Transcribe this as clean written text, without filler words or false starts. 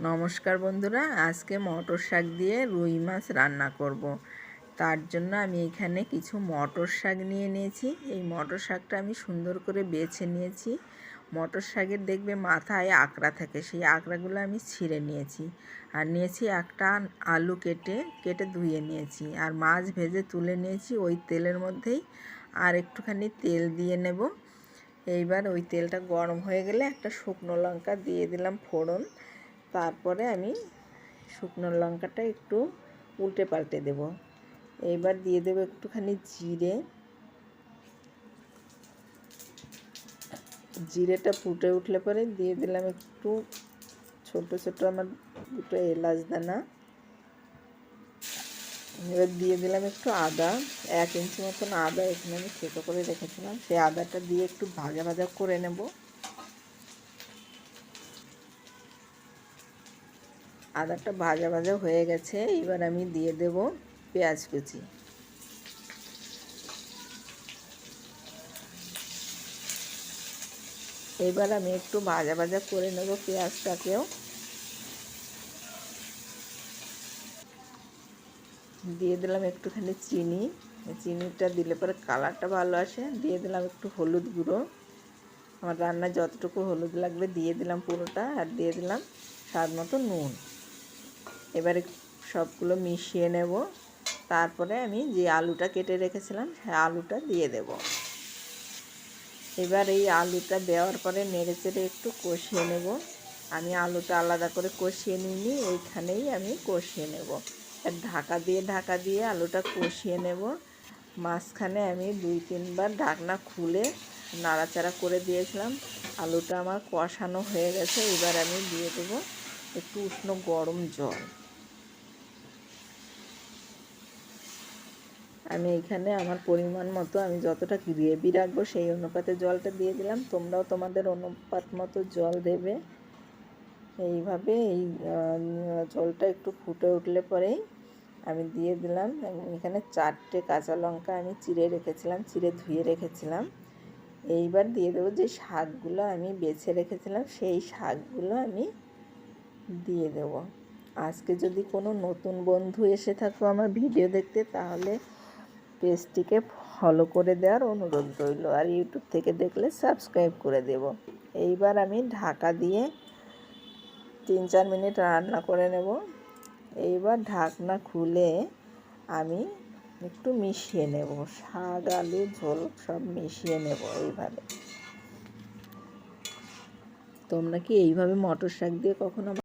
নমস্কার বন্ধুরা, আজকে মটর শাক দিয়ে রুই মাছ রান্না করব। তার জন্য আমি এখানে কিছু মটর শাক নিয়ে নিয়েছি। এই মটর শাকটা আমি সুন্দর করে বেছে নিয়েছি। মটর শাকের দেখবে মাথায় আকড়া থাকে, সেই আকড়াগুলো আমি ছিঁড়ে নিয়েছি। আর নিয়েছি একটা আলু কেটে ধুয়ে নিয়েছি। আর মাছ ভেজে তুলে নিয়েছি ওই তেলের মধ্যেই। আর একটুখানি তেল দিয়ে নেব। এইবার ওই তেলটা গরম হয়ে গেলে একটা শুকনো লঙ্কা দিয়ে দিলাম ফোড়ন। তারপরে আমি শুকনো লঙ্কাটা একটু উল্টে পাল্টে দেব। এইবার দিয়ে দেবো একটুখানি জিরেটা ফুটে উঠলে পরে দিয়ে দিলাম একটু ছোট ছোট আমার দুটো এলাচ দানা। এবার দিয়ে দিলাম একটু আদা, 1 ইঞ্চি মতন আদা এখানে আমি থেতো করে রেখেছিলাম। সেই আদাটা দিয়ে একটু ভাজা ভাজা করে নেব। আদাটা ভাজা ভাজা হয়ে গেছে। এবার আমি দিয়ে দেব পেঁয়াজ কুচি। এবার আমি একটু ভাজা ভাজা করে নেব পেঁয়াজটাকেও। দিয়ে দিলাম একটুখানি চিনিটা দিলে পরে কালারটা ভালো আসে। দিয়ে দিলাম একটু হলুদ গুঁড়ো, আমার রান্নায় যতটুকু হলুদ লাগবে দিয়ে দিলাম পুরোটা। আর দিয়ে দিলাম স্বাদ মতো নুন। এবারে সবগুলো মিশিয়ে নেব। তারপরে আমি যে আলুটা কেটে রেখেছিলাম সেই আলুটা দিয়ে দেব। এবার এই আলুটা দেওয়ার পরে নেড়ে চেড়ে একটু কষিয়ে নেব। আমি আলুটা আলাদা করে কষিয়ে নিইনি, এইখানেই আমি কষিয়ে নেব। আর ঢাকা দিয়ে আলুটা কষিয়ে নেব। মাঝখানে আমি 2-3 বার ঢাকনা খুলে নাড়াচাড়া করে দিয়েছিলাম। আলুটা আমার কষানো হয়ে গেছে। এবার আমি দিয়ে দেবো একটু উষ্ণ গরম জল। আমি এইখানে আমার পরিমাণ মতো আমি যতটা গ্রেভি রাখবো সেই অনুপাতে জলটা দিয়ে দিলাম। তোমরাও তোমাদের অনুপাত মতো জল দেবে। এইভাবে এই ঝোলটা একটু ফুটে উঠলে পরেই আমি দিয়ে দিলাম এখানে 4টে কাঁচা লঙ্কা আমি চিড়ে ধুয়ে রেখেছিলাম। এইবার দিয়ে দেবো যে শাকগুলো আমি বেছে রেখেছিলাম সেই শাকগুলো আমি দিয়ে দেবো। আজকে যদি কোনো নতুন বন্ধু এসে থাকো আমার ভিডিও দেখতে, তাহলে পেজটিকে ফলো করে দেওয়ার অনুরোধ রইল। আর ইউটিউব থেকে দেখলে সাবস্ক্রাইব করে দেব। এইবার আমি ঢাকা দিয়ে 3-4 মিনিট রান্না করে নেব। এইবার ঢাকনা খুলে আমি একটু মিশিয়ে নেব, শাক আলু ঝোল সব মিশিয়ে নেব এইভাবে। তোমরা কি এইভাবে মটর শাক দিয়ে কখনো